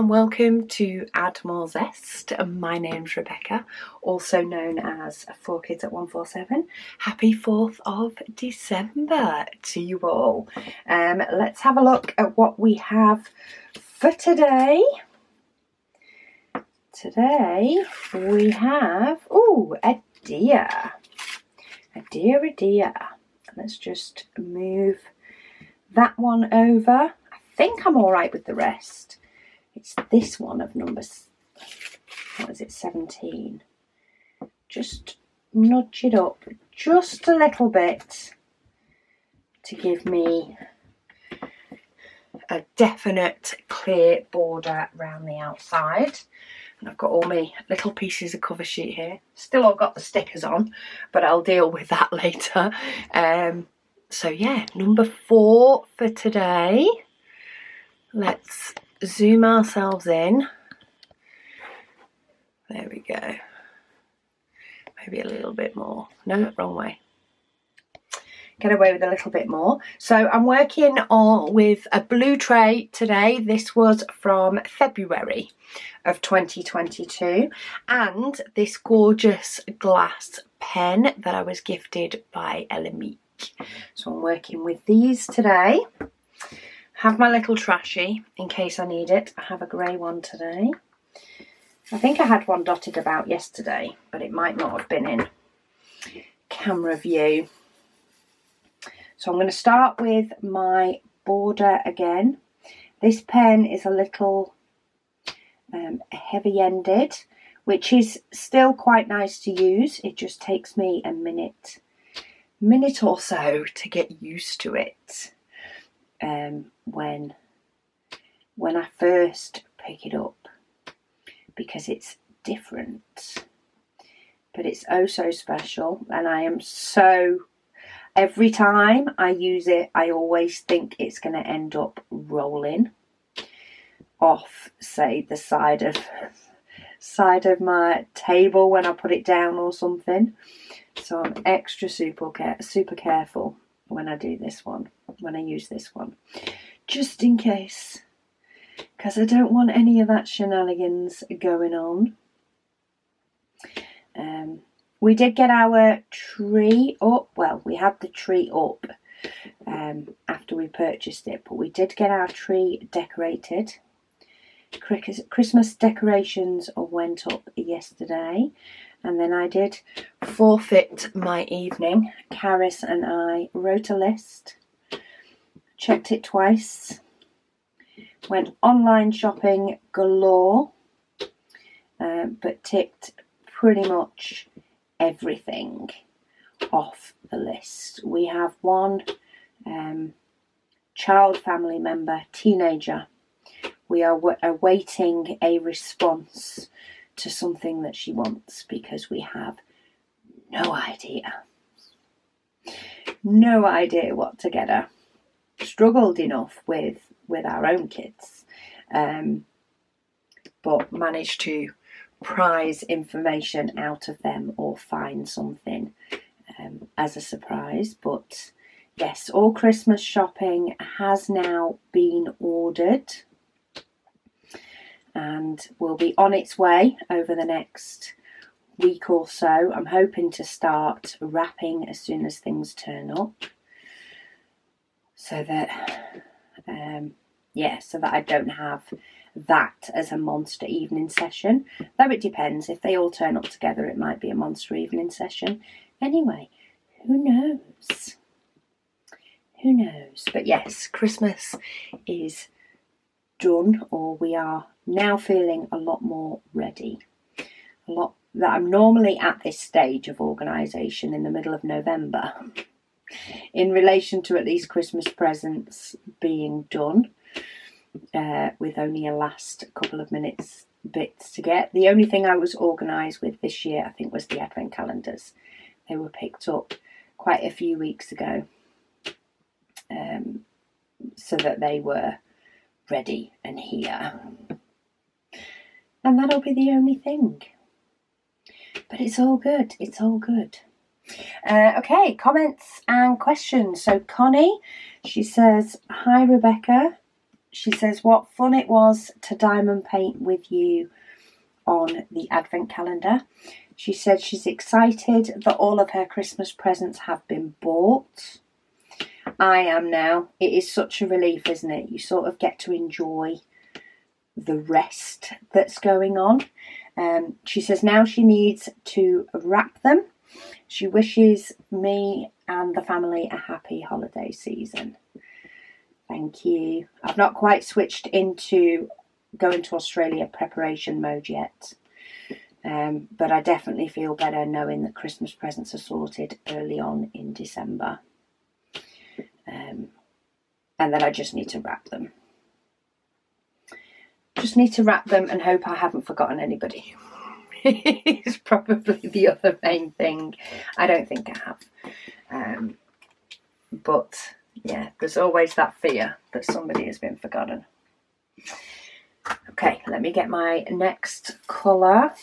and welcome to Add More Zest. My name's Rebecca, also known as 4Kids at 147. Happy 4th of December to you all. Let's have a look at what we have for today. Today we have, a deer. A deer. Let's just move that one over. I think I'm all right with the rest. It's this one of number, 17. Just nudge it up just a little bit to give me a definite clear border around the outside. And I've got all my little pieces of cover sheet here. Still all got the stickers on, but I'll deal with that later. So yeah, number 4 for today. Let's zoom ourselves in. There we go. Maybe a little bit more. No, wrong way. Get away with a little bit more. So I'm working with a blue tray today. This was from February of 2022, and this gorgeous glass pen that I was gifted by Elamique. So I'm working with these today. Have my little trashy in case I need it. I have a grey one today. I think I had one dotted about yesterday, but it might not have been in camera view. So I'm going to start with my border again. This pen is a little heavy-ended, which is still quite nice to use. It just takes me a minute or so to get used to it. When I first pick it up, because it's different, but it's oh so special, and I am so, every time I use it I always think it's going to end up rolling off, say, the side of my table when I put it down or something. So I'm extra super careful when I do this one, when I use this one, just in case, because I don't want any of that shenanigans going on. We did get our tree up. Well, we had the tree up after we purchased it, but we did get our tree decorated. Christmas decorations went up yesterday, and then I did forfeit my evening. Caris and I wrote a list, checked it twice, went online shopping galore, but ticked pretty much everything off the list. We have one child family member, teenager. We are awaiting a response to something that she wants, because we have no idea what to get her. Struggled enough with our own kids, but managed to prize information out of them or find something as a surprise. But yes, all Christmas shopping has now been ordered and will be on its way over the next week or so. I'm hoping to start wrapping as soon as things turn up, so that I don't have that as a monster evening session. Though it depends, if they all turn up together it might be a monster evening session. Anyway, who knows? But yes, Christmas is done, or we are now feeling a lot more ready. A lot that I'm normally at this stage of organisation in the middle of November in relation to at least Christmas presents being done, with only a last couple of bits to get. The only thing I was organised with this year, I think, was the advent calendars. They were picked up quite a few weeks ago, so that they were ready and here. And that'll be the only thing. But it's all good. Okay, comments and questions. So Connie, she says, "Hi Rebecca, she says, what fun it was to diamond paint with you on the advent calendar. She said she's excited that all of her Christmas presents have been bought. I am now. It is such a relief, isn't it? You sort of get to enjoy the rest that's going on. She says now she needs to wrap them. She wishes me and the family a happy holiday season. Thank you. I've not quite switched into going to Australia preparation mode yet. But I definitely feel better knowing that Christmas presents are sorted early on in December. And then I just need to wrap them. Just need to wrap them and hope I haven't forgotten anybody. It's probably the other main thing. I don't think I have. But yeah, there's always that fear that somebody has been forgotten. Okay, let me get my next colour.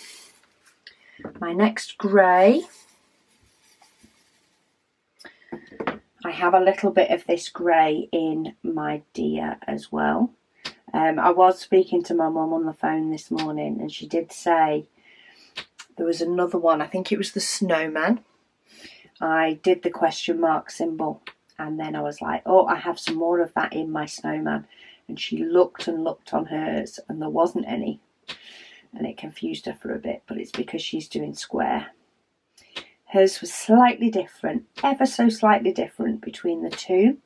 My next grey. I have a little bit of this grey in my Dia as well. I was speaking to my mum on the phone this morning and she did say there was another one. I think it was the snowman. I did the question mark symbol and then I was like, oh, I have some more of that in my snowman. And she looked and looked on hers and there wasn't any. And it confused her for a bit, but it's because she's doing square. Hers was slightly different, ever so slightly different between the two,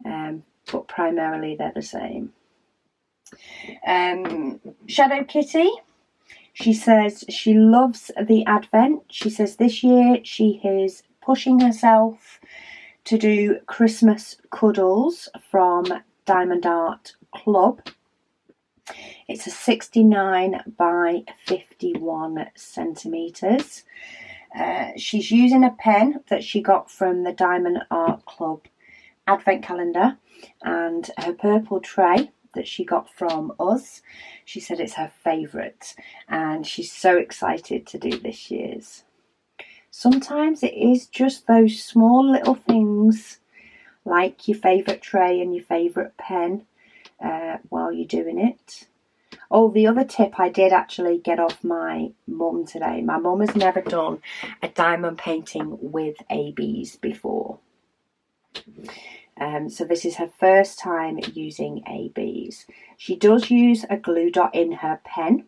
but primarily they're the same. Shadow Kitty, she says she loves the Advent. She says this year she is pushing herself to do Christmas cuddles from Diamond Art Club. It's a 69 by 51 centimetres. She's using a pen that she got from the Diamond Art Club Advent calendar and her purple tray that she got from us. She said it's her favourite and she's so excited to do this year's. Sometimes it is just those small little things like your favourite tray and your favourite pen while you're doing it. Oh, the other tip I did actually get off my mum today. My mum has never done a diamond painting with ABs before. So this is her first time using ABs. She does use a glue dot in her pen.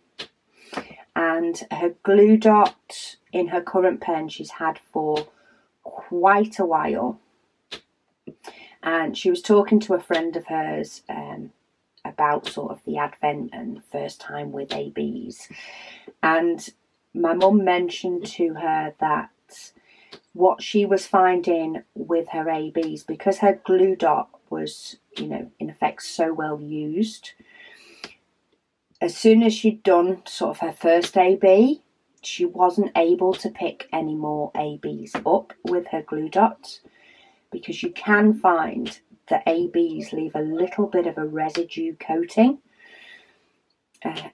And her glue dot in her current pen she's had for quite a while. And she was talking to a friend of hers about sort of the Advent and first time with ABs. And my mum mentioned to her that what she was finding with her ABs, because her glue dot was, you know, in effect so well used, as soon as she'd done sort of her first AB, she wasn't able to pick any more ABs up with her glue dot, because you can find that ABs leave a little bit of a residue coating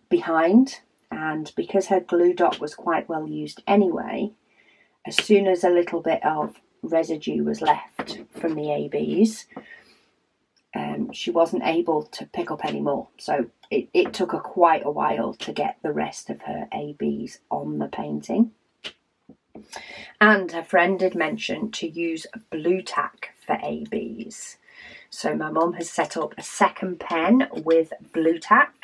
behind, and because her glue dot was quite well used anyway, as soon as a little bit of residue was left from the ABs, she wasn't able to pick up any more. So it took her quite a while to get the rest of her ABs on the painting. And her friend had mentioned to use blue tack for ABs. So my mum has set up a second pen with blue tack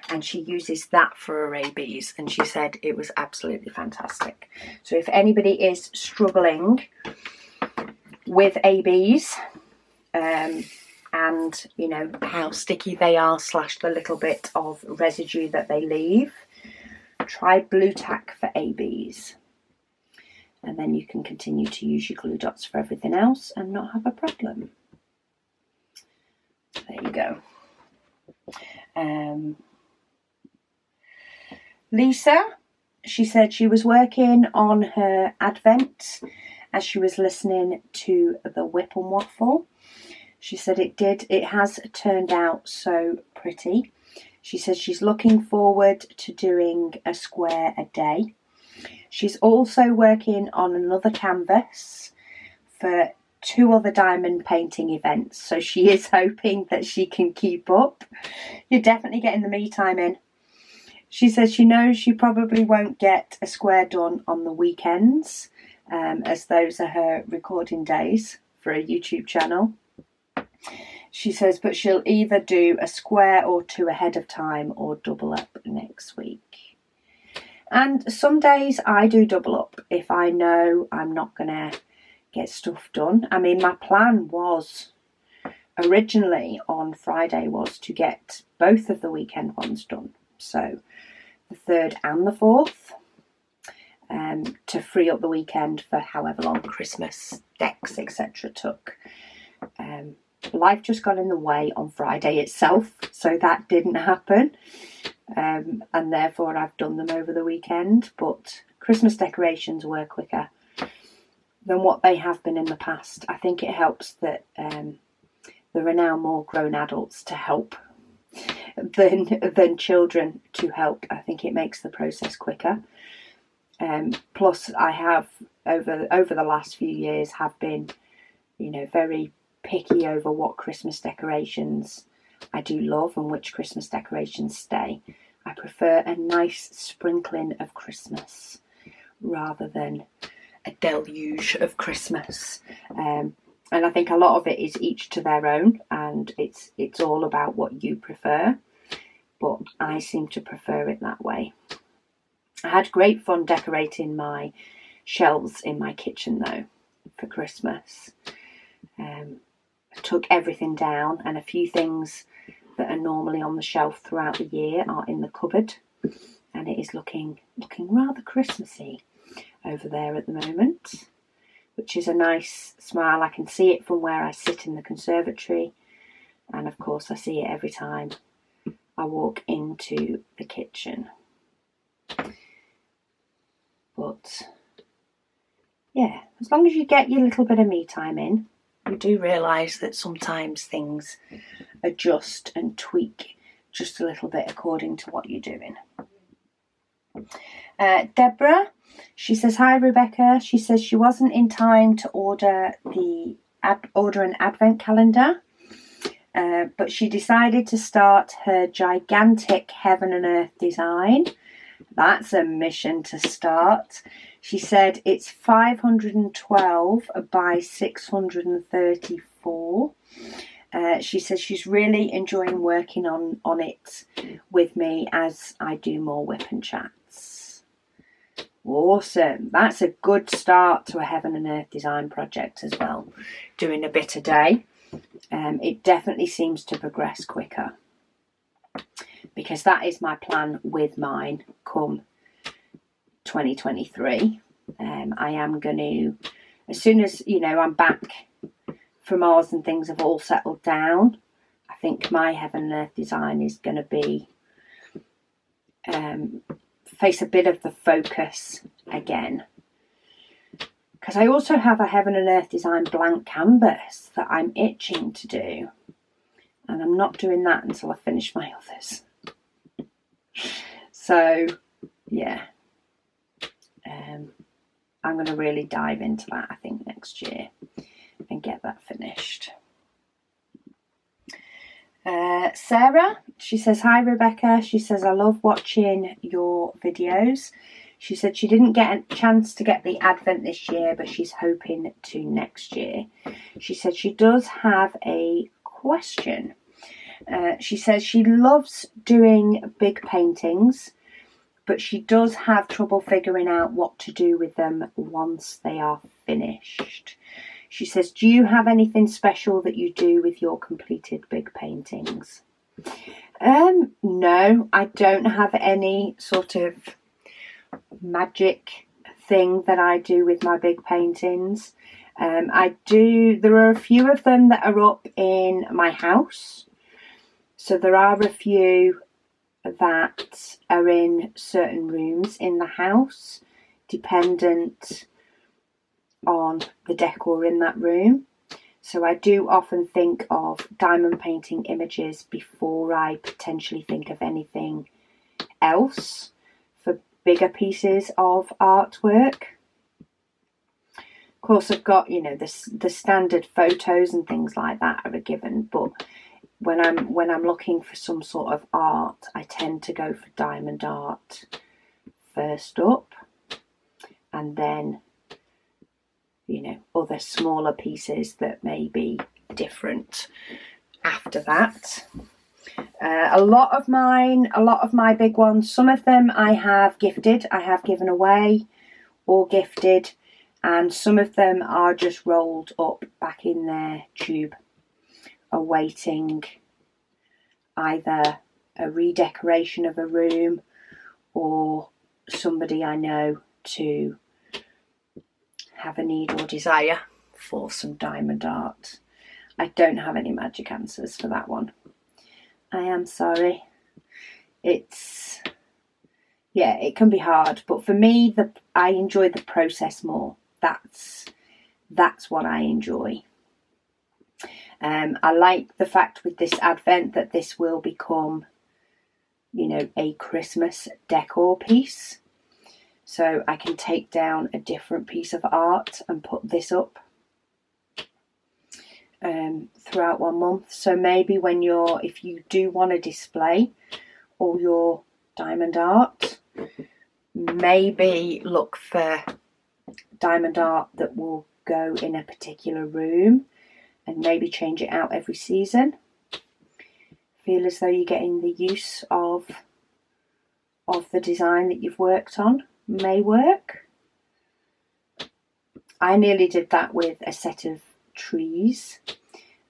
and she uses that for her ABs, and she said it was absolutely fantastic. So if anybody is struggling with ABs and you know how sticky they are / the little bit of residue that they leave, try blue tack for ABs. And then you can continue to use your glue dots for everything else and not have a problem. There you go. Lisa, she said she was working on her Advent as she was listening to the Whip and Waffle. She said it has turned out so pretty. She says she's looking forward to doing a square a day. She's also working on another canvas for 2 other diamond painting events, so she is hoping that she can keep up. You're definitely getting the me time in. She says she knows she probably won't get a square done on the weekends, as those are her recording days for a YouTube channel. She says, but she'll either do a square or 2 ahead of time or double up next week. And some days I do double up if I know I'm not going to get stuff done. I mean, my plan was originally on Friday was to get both of the weekend ones done. So the 3rd and the 4th, to free up the weekend for however long Christmas decks, etc. took. Life just got in the way on Friday itself, so that didn't happen, and therefore I've done them over the weekend. But Christmas decorations were quicker than what they have been in the past. I think it helps that there are now more grown adults to help than children to help. I think it makes the process quicker. Plus, I have over the last few years have been, very picky over what Christmas decorations I do love and which Christmas decorations stay. I prefer a nice sprinkling of Christmas rather than a deluge of Christmas. And I think a lot of it is each to their own, and it's all about what you prefer. But I seem to prefer it that way. I had great fun decorating my shelves in my kitchen though for Christmas. I took everything down, and a few things that are normally on the shelf throughout the year are in the cupboard, and it is looking rather Christmassy over there at the moment, which is a nice smile. I can see it from where I sit in the conservatory, and of course I see it every time I walk into the kitchen. But yeah, as long as you get your little bit of me time in, you do realise that sometimes things adjust and tweak just a little bit according to what you're doing. Deborah, she says, hi Rebecca. She says she wasn't in time to order an advent calendar, but she decided to start her gigantic heaven and earth design. That's a mission to start. She said it's 512 by 634. She says she's really enjoying working on it with me as I do more whip and chats. Awesome. That's a good start to a heaven and earth design project as well. Doing a bit a day. It definitely seems to progress quicker, because that is my plan with mine come 2023. I am going to, as soon as I'm back from Oz and things have all settled down, I think my heaven and earth design is going to be face a bit of the focus again, because I also have a heaven and earth design blank canvas that I'm itching to do, and I'm not doing that until I finish my others. So yeah, I'm going to really dive into that, I think, next year and get that finished. Sarah, she says, hi Rebecca. She says, I love watching your videos. She said she didn't get a chance to get the Advent this year, but she's hoping to next year. She said she does have a question. She says she loves doing big paintings, but she does have trouble figuring out what to do with them once they are finished. She says, do you have anything special that you do with your completed big paintings? No, I don't have any sort of magic thing that I do with my big paintings. There are a few of them that are up in my house. So there are a few that are in certain rooms in the house, dependent on the decor in that room. So I do often think of diamond painting images before I potentially think of anything else for bigger pieces of artwork. Of course, I've got, you know, the standard photos and things like that are a given, but when I'm looking for some sort of art, I tend to go for diamond art first up, and then, you know, other smaller pieces that may be different after that. A lot of my big ones, some of them I have gifted, I have given away or gifted, and some of them are just rolled up back in their tube, awaiting either a redecoration of a room or somebody I know to have a need or desire for some diamond art. I don't have any magic answers for that one. I am sorry. It can be hard, but for me, I enjoy the process more. That's what I enjoy. I like the fact with this advent that this will become, you know, a Christmas decor piece. So I can take down a different piece of art and put this up throughout one month. So maybe if you do want to display all your diamond art, maybe look for diamond art that will go in a particular room and maybe change it out every season. Feel as though you're getting the use of the design that you've worked on. May work. I nearly did that with a set of trees,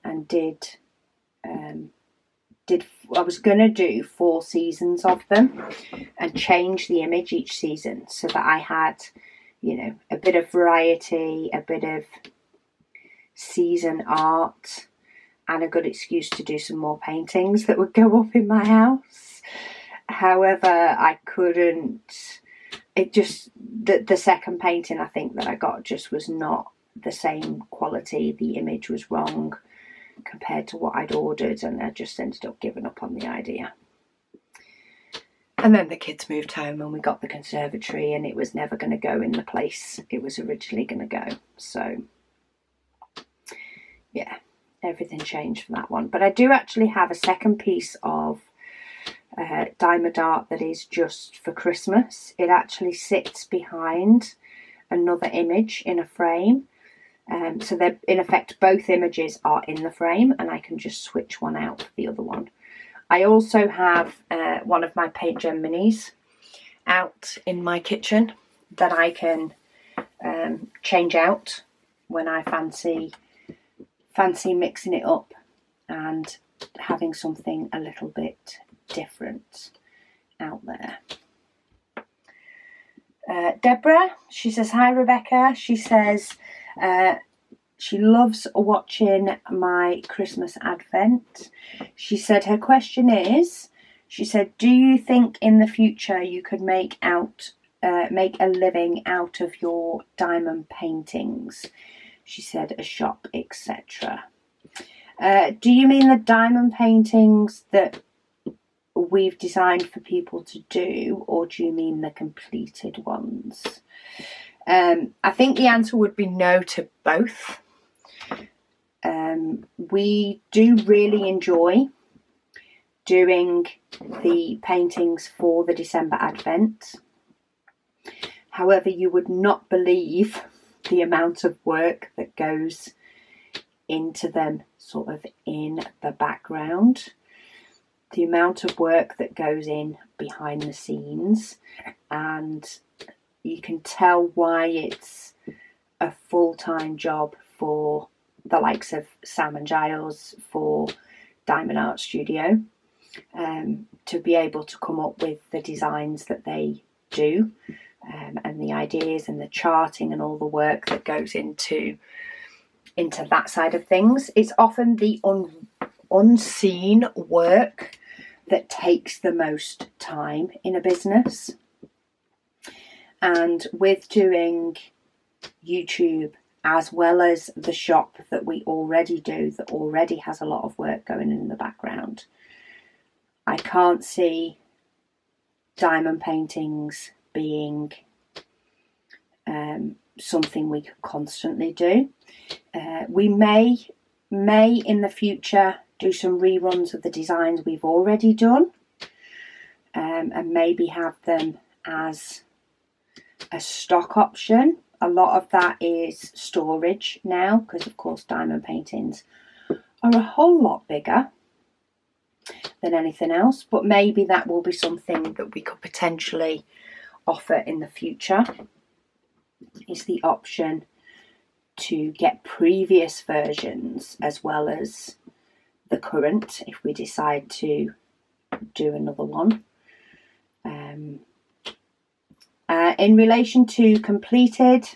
and I was going to do 4 seasons of them and change the image each season so that I had, you know, a bit of variety, a bit of season art, and a good excuse to do some more paintings that would go up in my house. However, I couldn't. It just, the second painting I think that I got just was not the same quality. The image was wrong compared to what I'd ordered, and I just ended up giving up on the idea. And then the kids moved home and we got the conservatory, and it was never going to go in the place it was originally going to go. So yeah, everything changed for that one. But I do actually have a second piece of diamond art that is just for Christmas. It actually sits behind another image in a frame. So they're, in effect, both images are in the frame, and I can just switch one out for the other one. I also have one of my Paint Gem minis out in my kitchen that I can change out when I fancy mixing it up and having something a little bit different out there. Deborah, she says, hi Rebecca. She says she loves watching my Christmas advent. She said her question is, she said, do you think in the future you could make a living out of your diamond paintings? She said a shop, etc. Do you mean the diamond paintings that we've designed for people to do, or do you mean the completed ones? I think the answer would be no to both. We do really enjoy doing the paintings for the December Advent. However, you would not believe the amount of work that goes into them sort of in the background. The amount of work that goes in behind the scenes, and you can tell why it's a full-time job for the likes of Sam and Giles for Diamond Art Studio, to be able to come up with the designs that they do, and the ideas and the charting and all the work that goes into that side of things. It's often the unseen work that takes the most time in a business. And with doing YouTube as well as the shop that we already do, that already has a lot of work going in the background, I can't see diamond paintings being something we could constantly do. We may in the future do some reruns of the designs we've already done, and maybe have them as a stock option. A lot of that is storage now, because of course diamond paintings are a whole lot bigger than anything else, but maybe that will be something that we could potentially offer in the future, is the option to get previous versions as well as the current if we decide to do another one. In relation to completed,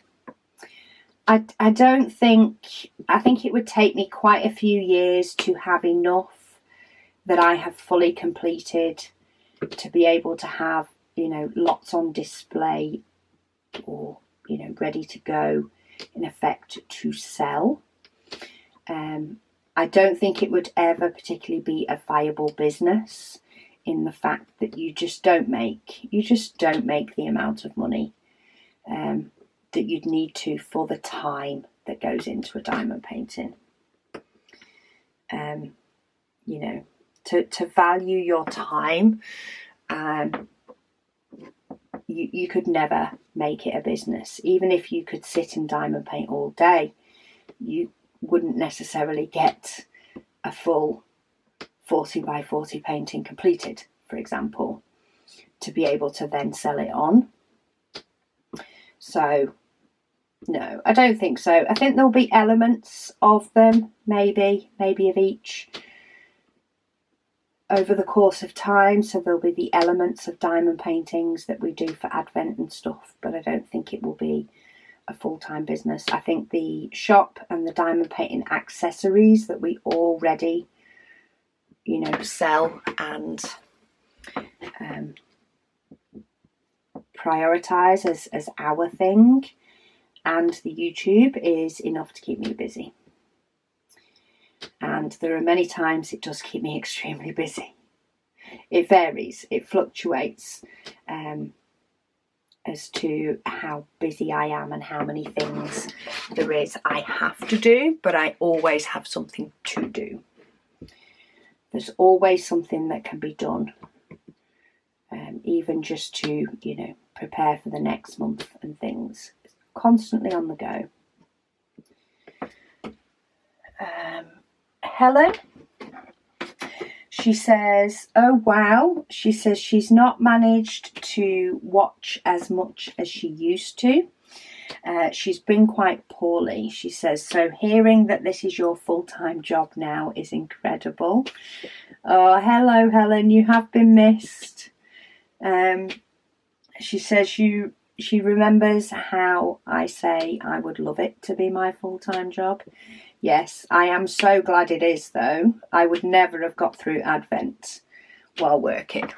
I think it would take me quite a few years to have enough that I have fully completed to be able to have, you know, lots on display or, you know, ready to go, in effect, to sell. I don't think it would ever particularly be a viable business, in the fact that you just don't make the amount of money that you'd need to for the time that goes into a diamond painting. You know, to value your time, you could never make it a business. Even if you could sit and diamond paint all day, you wouldn't necessarily get a full 40 by 40 painting completed, for example, to be able to then sell it on. So no, I don't think so. I think there'll be elements of them, maybe of each, over the course of time. So there'll be the elements of diamond paintings that we do for Advent and stuff, but I don't think it will be a full-time business. I think the shop and the diamond painting accessories that we already, you know, sell and prioritize as our thing, and the YouTube is enough to keep me busy. And there are many times it does keep me extremely busy. It varies, it fluctuates as to how busy I am and how many things there is I have to do, but I always have something to do. There's always something that can be done, even just to, you know, prepare for the next month and things. It's constantly on the go. Helen, she says, oh wow, she says she's not managed to watch as much as she used to. She's been quite poorly, she says, so hearing that this is your full-time job now is incredible. Oh, hello Helen, you have been missed. She says she remembers how I say I would love it to be my full-time job. Yes, I am so glad it is, though. I would never have got through Advent while working.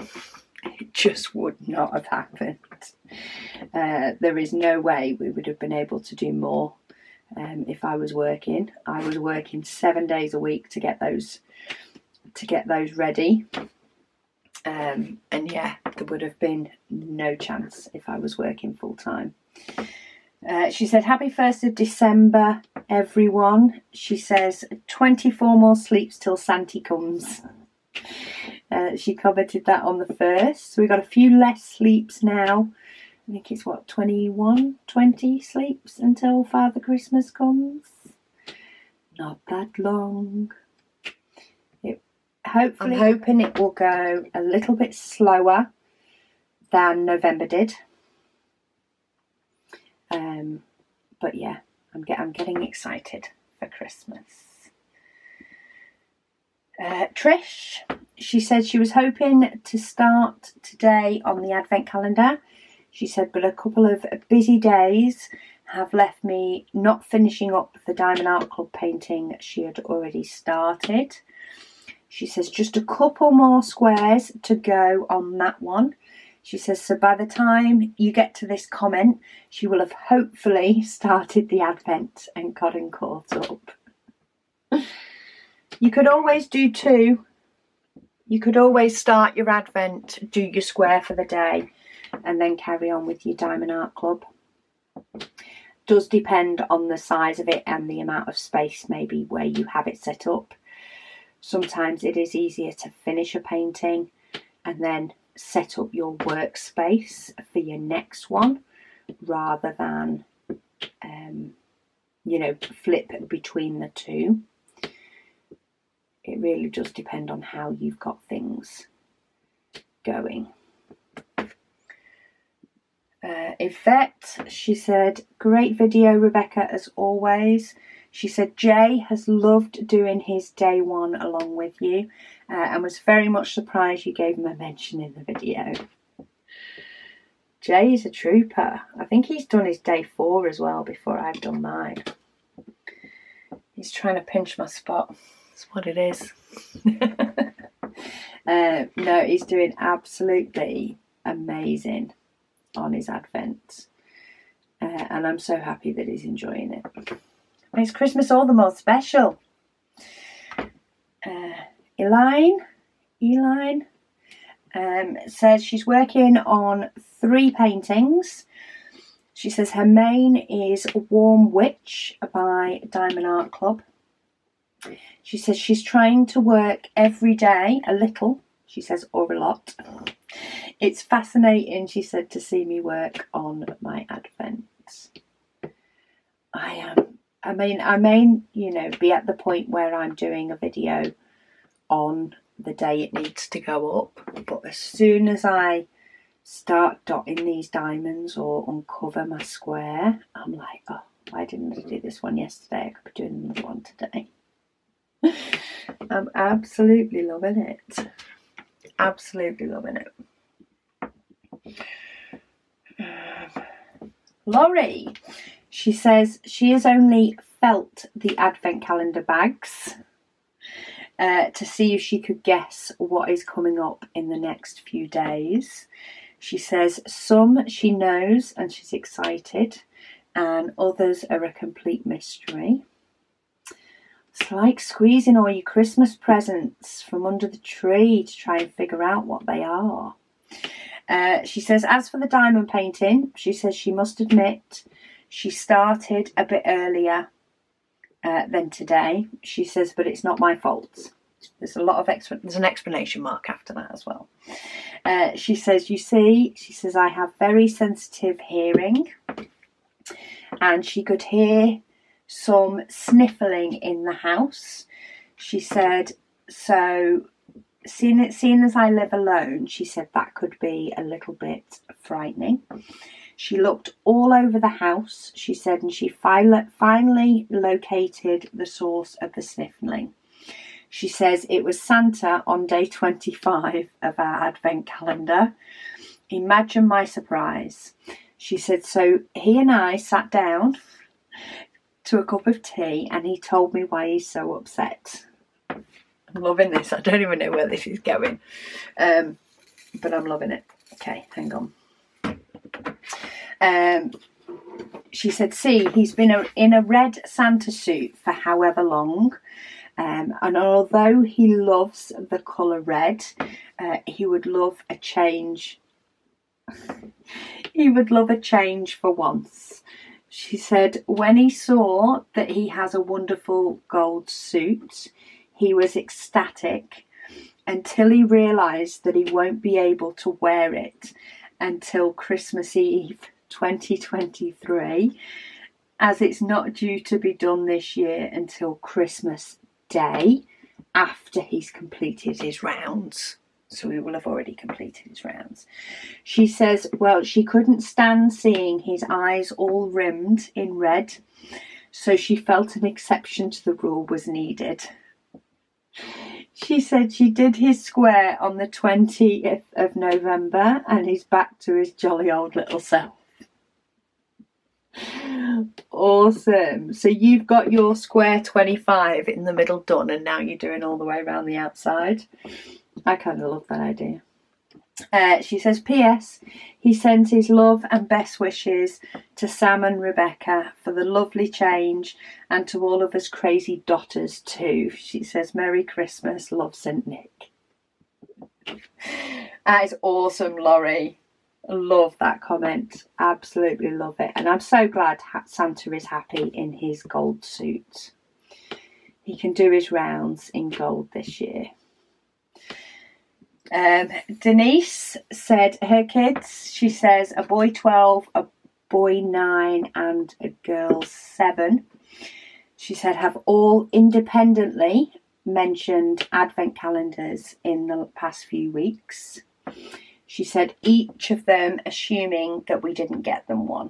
It just would not have happened. There is no way we would have been able to do more if I was working. I was working 7 days a week to get those ready. And yeah, there would have been no chance if I was working full time. She said, happy 1st of December, everyone. She says, 24 more sleeps till Santa comes. She commented that on the 1st. So we've got a few less sleeps now. I think it's, 20 sleeps until Father Christmas comes. Not that long. Hopefully, I'm hoping it will go a little bit slower than November did. But yeah, I'm getting excited for Christmas. Trish, she said she was hoping to start today on the Advent calendar. She said, but a couple of busy days have left me not finishing up the Diamond Art Club painting she had already started. She says just a couple more squares to go on that one. She says, so by the time you get to this comment, she will have hopefully started the Advent and gotten caught up. You could always do two. You could always start your Advent, do your square for the day, and then carry on with your Diamond Art Club. does depend on the size of it and the amount of space maybe where you have it set up. Sometimes it is easier to finish a painting and then set up your workspace for your next one rather than you know, flip between the two. It really does depend on how you've got things going. Yvette, she said, great video, Rebecca, as always. She said Jay has loved doing his day one along with you and was very much surprised you gave him a mention in the video. Jay is a trooper. I think he's done his day 4 as well before I've done mine. He's trying to pinch my spot. That's what it is. No, he's doing absolutely amazing on his Advent. And I'm so happy that he's enjoying it. Makes Christmas all the more special. Elaine says she's working on 3 paintings. She says her main is Warm Witch by Diamond Art Club. She says she's trying to work every day, a little, she says, or a lot. It's fascinating, she said, to see me work on my Advents. I may, you know, be at the point where I'm doing a video on the day it needs to go up, but as soon as I start dotting these diamonds or uncover my square, I'm like, oh, why didn't I do this one yesterday? I could be doing another one today. I'm absolutely loving it. Absolutely loving it. Laurie, she says she has only felt the advent calendar bags to see if she could guess what is coming up in the next few days. She says some she knows and she's excited, and others are a complete mystery. It's like squeezing all your Christmas presents from under the tree to try and figure out what they are. She says, as for the diamond painting, she says she must admit she started a bit earlier than today. She says, but it's not my fault. There's a lot of there's an explanation mark after that as well. She says, you see, she says, I have very sensitive hearing, and she could hear some sniffling in the house. She said, so seeing as I live alone, she said that could be a little bit frightening. She looked all over the house, she said, and she finally located the source of the sniffling. She says it was Santa on day 25 of our advent calendar. Imagine my surprise. She said, so he and I sat down to a cup of tea and he told me why he's so upset. I'm loving this. I don't even know where this is going. But I'm loving it. Okay, hang on. She said, see, he's been in a red Santa suit for however long. And although he loves the colour red, he would love a change. He would love a change for once. She said, when he saw that he has a wonderful gold suit, he was ecstatic until he realised that he won't be able to wear it until Christmas Eve 2023, as it's not due to be done this year until Christmas Day after he's completed his rounds. So he will have already completed his rounds. She says, well, she couldn't stand seeing his eyes all rimmed in red, so she felt an exception to the rule was needed. She said she did his square on the 20th of November and he's back to his jolly old little self. Awesome. So you've got your square 25 in the middle done and now you're doing all the way around the outside. I kind of love that idea. She says, P.S. he sends his love and best wishes to Sam and Rebecca for the lovely change and to all of us crazy dotters too. She says, Merry Christmas, love, St. Nick. That is awesome, Laurie. Love that comment. Absolutely love it. And I'm so glad Santa is happy in his gold suit. He can do his rounds in gold this year. Denise said her kids, she says a boy 12, a boy 9 and a girl 7. She said have all independently mentioned advent calendars in the past few weeks. She said each of them assuming that we didn't get them one.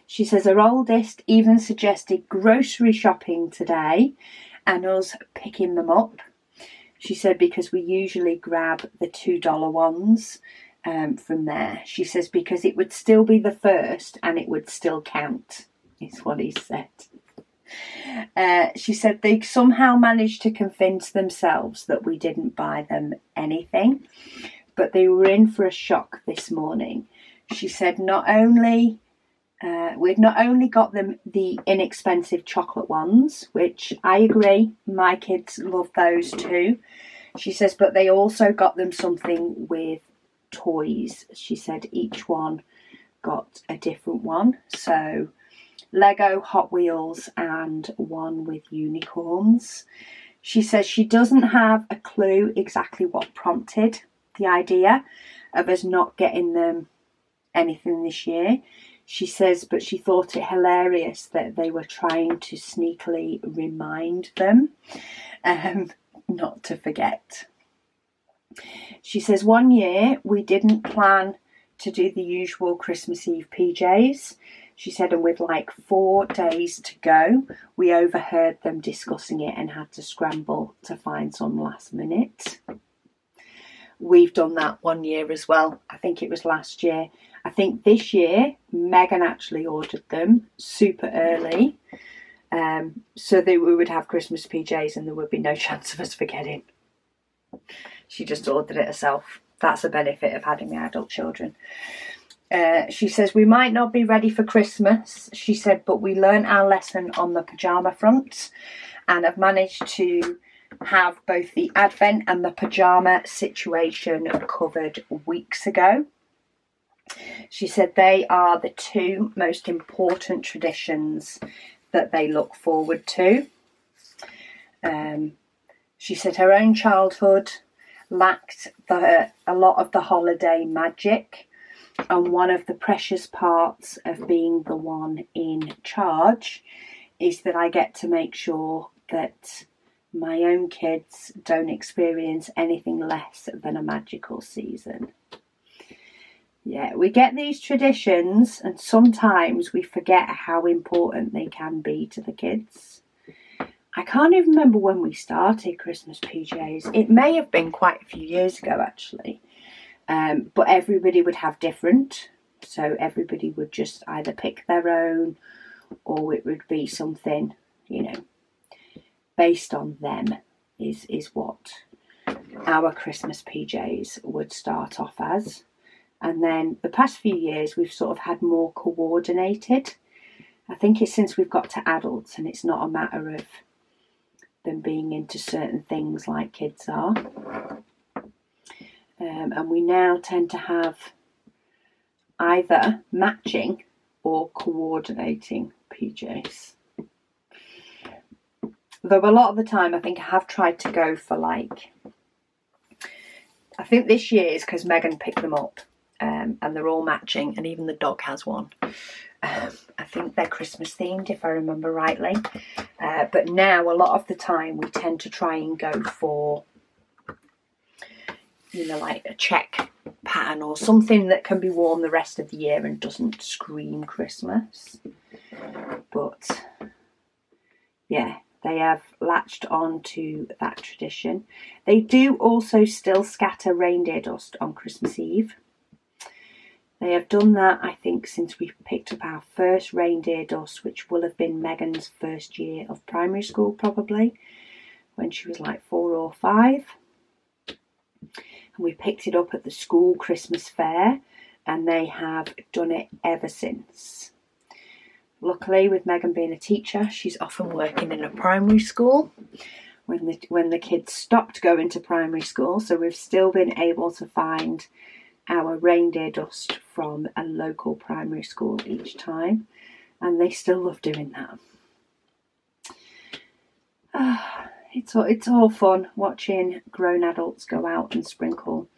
She says her oldest even suggested grocery shopping today and us picking them up. She said because we usually grab the $2 ones from there. She says because it would still be the first and it would still count, is what he said. She said they somehow managed to convince themselves that we didn't buy them anything, but they were in for a shock this morning. She said we'd not only got them the inexpensive chocolate ones, which I agree, my kids love those too. She says, but they also got them something with toys. She said each one got a different one. So Lego, Hot Wheels and one with unicorns. She says she doesn't have a clue exactly what prompted the idea of us not getting them anything this year. She says, but she thought it hilarious that they were trying to sneakily remind them not to forget. She says, one year we didn't plan to do the usual Christmas Eve PJs. She said, and with like 4 days to go, we overheard them discussing it and had to scramble to find some last minute. We've done that one year as well. I think it was last year. I think this year, Megan actually ordered them super early so that we would have Christmas PJs and there would be no chance of us forgetting. She just ordered it herself. That's a benefit of having the adult children. She says, we might not be ready for Christmas, she said, but we learnt our lesson on the pyjama front and have managed to have both the Advent and the pyjama situation covered weeks ago. She said they are the 2 most important traditions that they look forward to. She said her own childhood lacked a lot of the holiday magic, and one of the precious parts of being the one in charge is that I get to make sure that my own kids don't experience anything less than a magical season. Yeah, we get these traditions and sometimes we forget how important they can be to the kids. I can't even remember when we started Christmas PJs. It may have been quite a few years ago actually. But everybody would have different. So everybody would just either pick their own or it would be something, you know, based on them is what our Christmas PJs would start off as. And then the past few years we've sort of had more coordinated. I think it's since we've got to adults and it's not a matter of them being into certain things like kids are. And we now tend to have either matching or coordinating PJs. Though a lot of the time I think I have tried to go for like, I think this year is because Megan picked them up and they're all matching and even the dog has one. I think they're Christmas themed if I remember rightly. But now a lot of the time we tend to try and go for, you know, like a check pattern or something that can be worn the rest of the year and doesn't scream Christmas. But yeah, they have latched on to that tradition. They do also still scatter reindeer dust on Christmas Eve. They have done that, I think, since we picked up our first reindeer dust, which will have been Megan's first year of primary school probably, when she was like 4 or 5. And we picked it up at the school Christmas fair and they have done it ever since. Luckily, with Megan being a teacher, she's often working in a primary school when the kids stopped going to primary school, so we've still been able to find our reindeer dust from a local primary school each time, and they still love doing that. It's all fun watching grown adults go out and sprinkle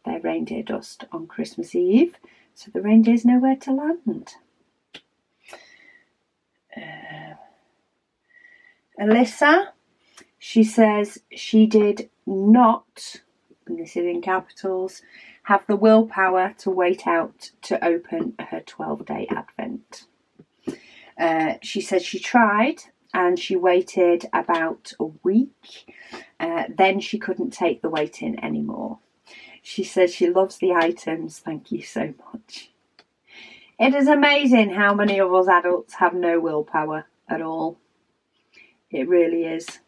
their reindeer dust on Christmas Eve, so the reindeers know where to land. Alyssa, she says she did not, and this is in capitals, have the willpower to wait out to open her 12-day Advent. She says she tried and she waited about a week. Then she couldn't take the waiting anymore. She says she loves the items. Thank you so much. It is amazing how many of us adults have no willpower at all. It really is.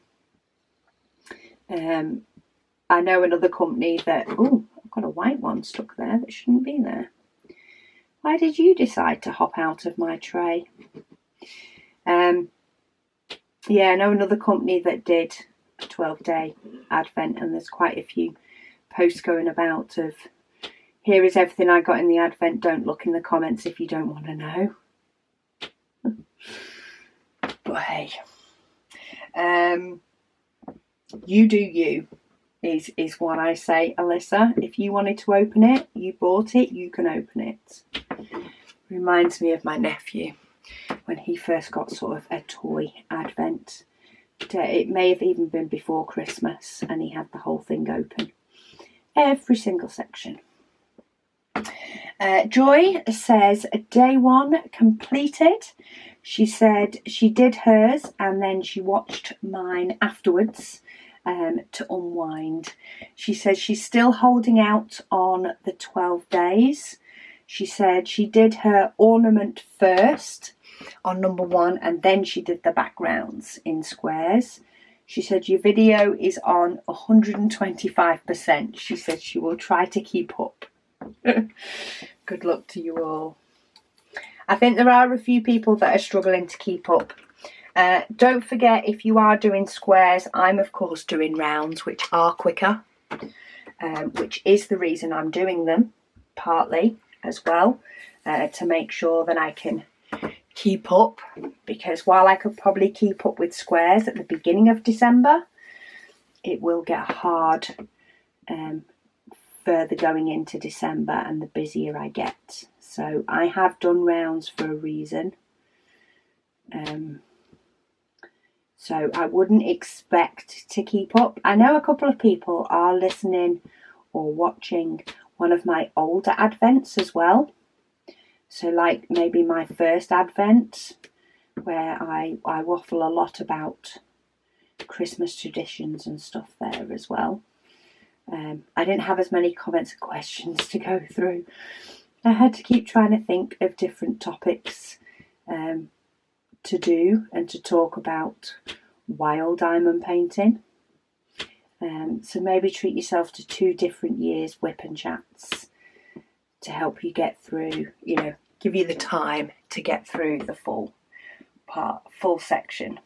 I know another company that... Oh, I've got a white one stuck there that shouldn't be there. Why did you decide to hop out of my tray? Yeah, I know another company that did a 12-day Advent, and there's quite a few posts going about of, here is everything I got in the Advent, don't look in the comments if you don't want to know. But hey, you do you, is what I say, Alyssa. If you wanted to open it, you bought it, you can open it. Reminds me of my nephew when he first got sort of a toy Advent. It may have even been before Christmas, and he had the whole thing open. Every single section. Joy says day 1 completed. She said she did hers and then she watched mine afterwards to unwind. She says she's still holding out on the 12 days. She said she did her ornament first on number 1 and then she did the backgrounds in squares. She said your video is on 125%. She said she will try to keep up. Good luck to you all. I think there are a few people that are struggling to keep up. Don't forget, if you are doing squares, I'm of course doing rounds, which are quicker, which is the reason I'm doing them, partly as well, to make sure that I can keep up, because while I could probably keep up with squares at the beginning of December, it will get hard further going into December and the busier I get. So I have done rounds for a reason. So I wouldn't expect to keep up. I know a couple of people are listening or watching one of my older Advents as well. So like maybe my first Advent, where I waffle a lot about Christmas traditions and stuff there as well. I didn't have as many comments and questions to go through. I had to keep trying to think of different topics to do and to talk about while diamond painting. So maybe treat yourself to 2 different years whip and chats to help you get through, you know, give you the time to get through the full section.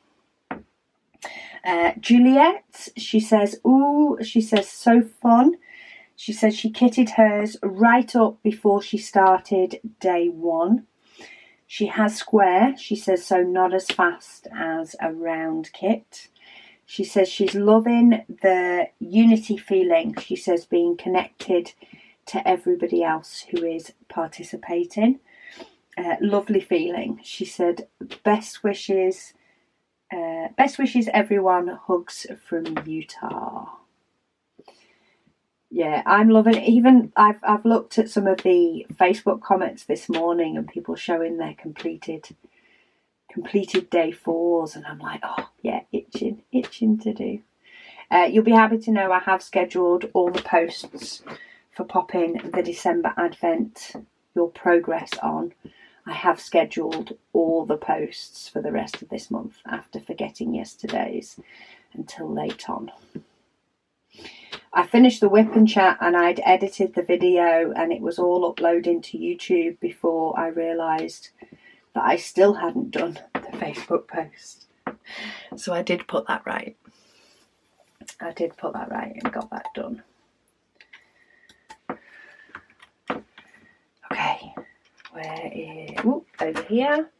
Juliet, she says, ooh, she says, so fun. She says she kitted hers right up before she started day 1. She has square, she says, so not as fast as a round kit. She says she's loving the unity feeling. She says being connected to everybody else who is participating. Lovely feeling. She said, best wishes everyone, hugs from Utah. Yeah, I'm loving it. Even I've looked at some of the Facebook comments this morning and people showing their completed day 4s, and I'm like, oh yeah, itching to do. You'll be happy to know I have scheduled all the posts for popping the December Advent, your progress on. I have scheduled all the posts for the rest of this month after forgetting yesterday's until late on. I finished the whip and chat and I'd edited the video and it was all uploading to YouTube before I realised that I still hadn't done the Facebook post. So I did put that right. I did put that right and got that done. Where is, ooh, over here.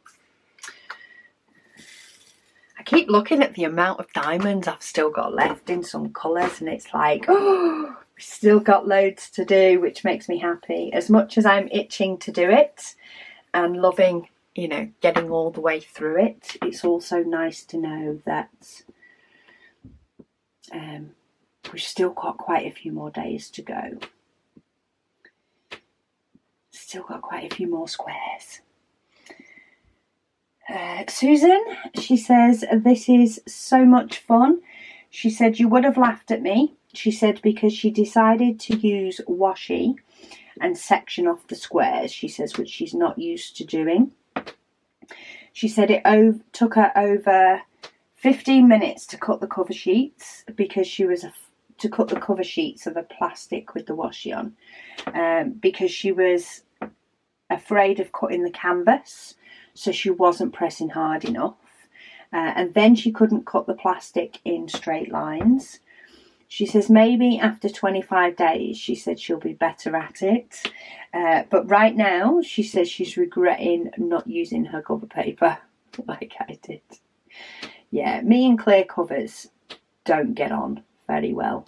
I keep looking at the amount of diamonds I've still got left in some colours, and it's like, oh, we've still got loads to do, which makes me happy. As much as I'm itching to do it and loving, you know, getting all the way through it, it's also nice to know that we've still got quite a few more days to go. Still got quite a few more squares. Susan, she says, this is so much fun. She said, you would have laughed at me. She said, because she decided to use washi and section off the squares, she says, which she's not used to doing. She said it took her over 15 minutes to cut the cover sheets, because she was to cut the cover sheets of a plastic with the washi on, because she was afraid of cutting the canvas, so she wasn't pressing hard enough, and then she couldn't cut the plastic in straight lines. She says maybe after 25 days, she said she'll be better at it, but right now she says she's regretting not using her cover paper like I did. Yeah, me and clear covers don't get on very well.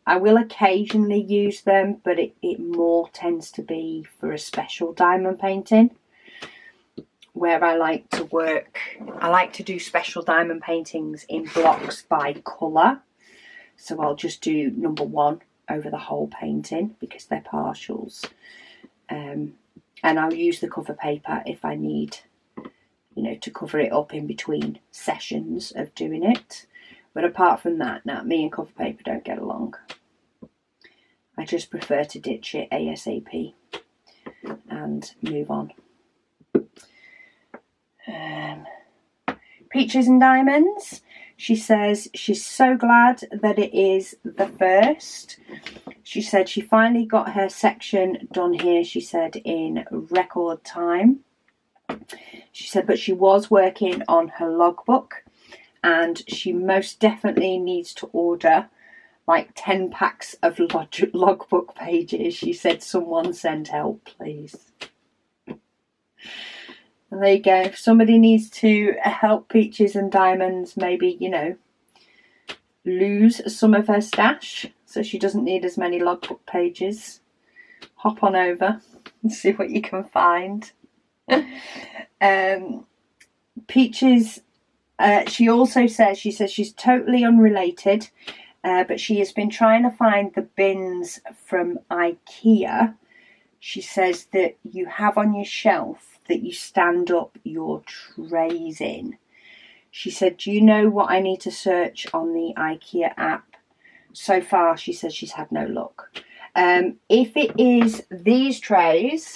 I will occasionally use them, but it more tends to be for a special diamond painting, where I like to work. I like to do special diamond paintings in blocks by colour. So I'll just do number 1 over the whole painting because they're partials. And I'll use the cover paper if I need, you know, to cover it up in between sessions of doing it. But apart from that, no, me and cover paper don't get along. I just prefer to ditch it ASAP and move on. Peaches and Diamonds, she says she's so glad that it is the first. She said she finally got her section done here, she said, in record time. She said, but she was working on her logbook, and she most definitely needs to order like 10 packs of logbook pages. She said, someone send help, please. And there you go. If somebody needs to help Peaches and Diamonds, maybe, you know, lose some of her stash so she doesn't need as many logbook pages, hop on over and see what you can find. Peaches, she also says, she's totally unrelated, but she has been trying to find the bins from IKEA. She says that you have on your shelf that you stand up your trays in. She said, do you know what I need to search on the IKEA app? So far, she says she's had no luck. If it is these trays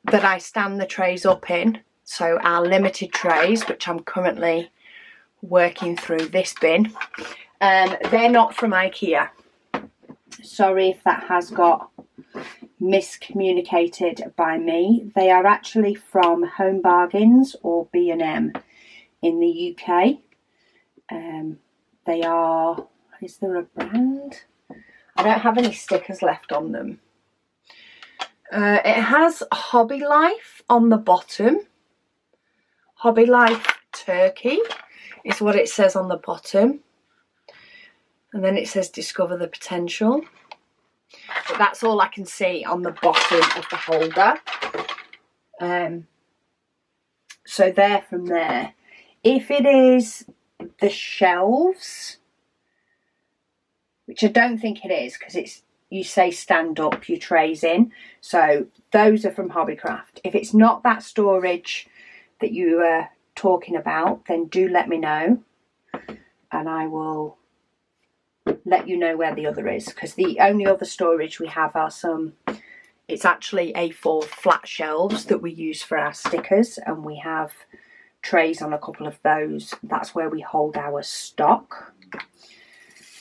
that I stand the trays up in, so our limited trays, which I'm currently working through this bin, they're not from IKEA. Sorry if that has got miscommunicated by me. They are actually from Home Bargains or B&M in the UK. They are, is there a brand? I don't have any stickers left on them. It has Hobby Life on the bottom. Hobby Life Turkey is what it says on the bottom. And then it says Discover the Potential. But that's all I can see on the bottom of the holder. So they're from there. If it is the shelves, which I don't think it is, because it's, you say stand up your trays in. So those are from Hobbycraft. If it's not that storage that you are talking about, then do let me know, and I will let you know where the other is, because the only other storage we have are some, it's actually A4 flat shelves that we use for our stickers, and we have trays on a couple of those. That's where we hold our stock,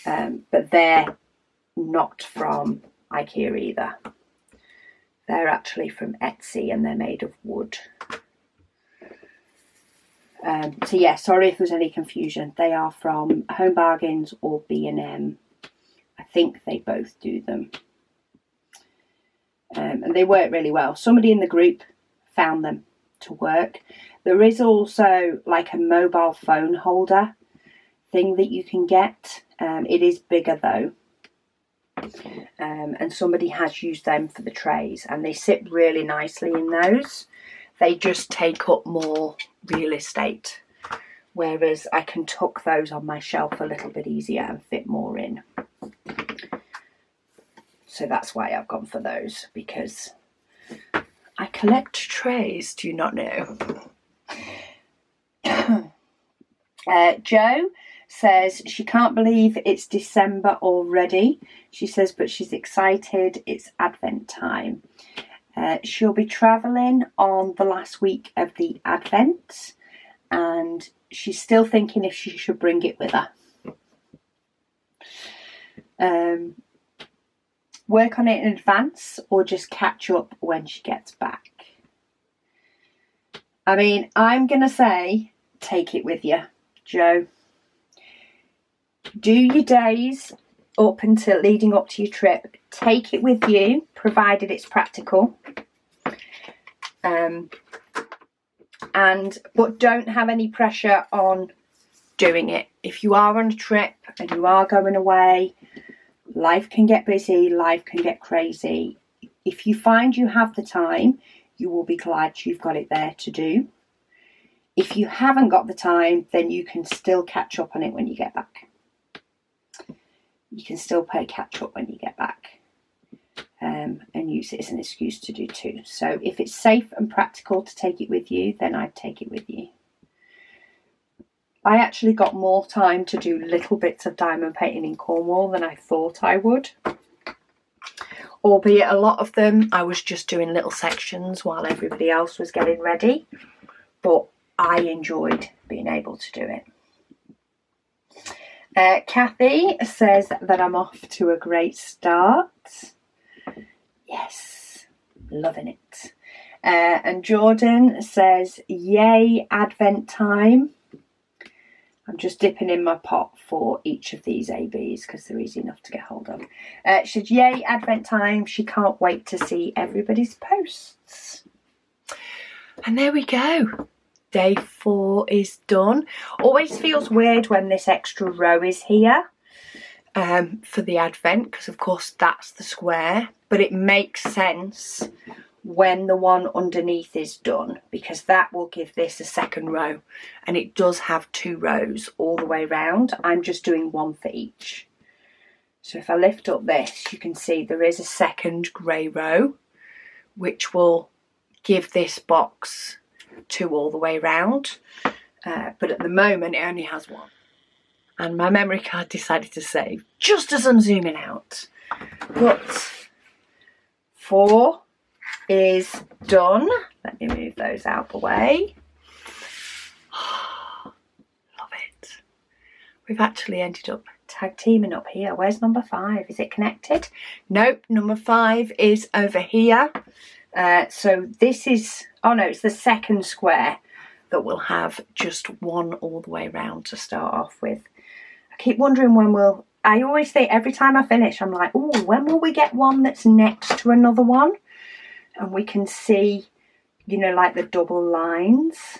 but they're not from IKEA either. They're actually from Etsy, and they're made of wood. So yeah, sorry if there's any confusion. They are from Home Bargains or B&M. I think they both do them. and they work really well. Somebody in the group found them to work. There is also like a mobile phone holder thing that you can get. It is bigger though. And somebody has used them for the trays, and they sit really nicely in those. They just take up more real estate, whereas I can tuck those on my shelf a little bit easier and fit more in. So that's why I've gone for those, because I collect trays, do you not know? Jo says she can't believe it's December already. She says, but she's excited. It's Advent time. She'll be travelling on the last week of the Advent, and she's still thinking if she should bring it with her. Work on it in advance or just catch up when she gets back. I mean, I'm going to say take it with you, Jo. Do your days up until leading up to your trip. Take it with you, provided it's practical. But don't have any pressure on doing it. If you are on a trip and you are going away, life can get busy, life can get crazy. If you find you have the time, you will be glad you've got it there to do. If you haven't got the time, then you can still catch up on it when you get back. You can still play catch up when you get back, and use it as an excuse to do too. So if it's safe and practical to take it with you, then I'd take it with you. I actually got more time to do little bits of diamond painting in Cornwall than I thought I would. Albeit a lot of them I was just doing little sections while everybody else was getting ready. But I enjoyed being able to do it. Kathy says that I'm off to a great start. Yes, loving it. And Jordan says, yay, Advent time. I'm just dipping in my pot for each of these ABs because they're easy enough to get hold of. She said, yay, Advent time. She can't wait to see everybody's posts. And there we go. Day 4 is done. Always feels weird when this extra row is here for the Advent, because of course that's the square, but it makes sense when the one underneath is done, because that will give this a second row, and it does have 2 rows all the way round. I'm just doing 1 for each. So if I lift up this, you can see there is a second grey row, which will give this box 2 all the way round, but at the moment it only has 1, and my memory card decided to save just as I'm zooming out. But 4 is done. Let me move those out the way. Love it. We've actually ended up tag teaming up here. Where's number 5? Is it connected? Nope, number 5 is over here. So this is, oh no, it's the second square that will have just 1 all the way round to start off with. I keep wondering when I always think every time I finish, I'm like, oh, when will we get one that's next to another one? And we can see, you know, like the double lines.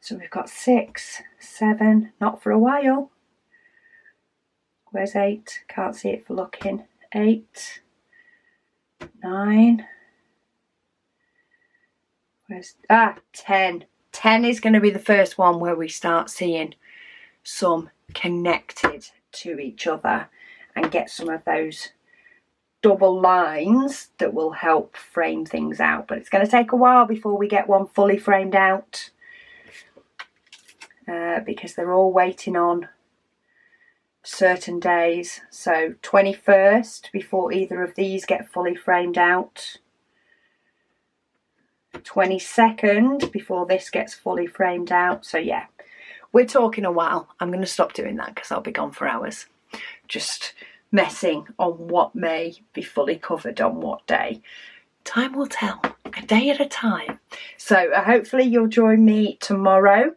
So we've got 6, 7, not for a while. Where's 8? Can't see it for looking. 8, 9. Where's 10. 10 is going to be the first one where we start seeing some connected to each other and get some of those double lines that will help frame things out. But it's going to take a while before we get one fully framed out, because they're all waiting on certain days. So 21st before either of these get fully framed out. 22nd before this gets fully framed out. So yeah, we're talking a while. I'm going to stop doing that because I'll be gone for hours just messing on what may be fully covered on what day. Time will tell, a day at a time. So hopefully you'll join me tomorrow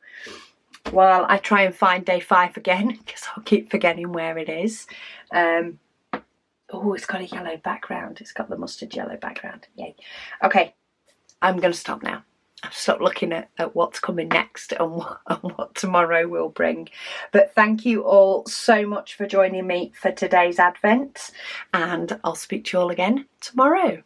while I try and find day 5 again, because I'll keep forgetting where it is. Oh, it's got a yellow background. It's got the mustard yellow background. Yay. Okay, I'm going to stop now. I've stopped looking at what's coming next and what tomorrow will bring. But thank you all so much for joining me for today's Advent, and I'll speak to you all again tomorrow.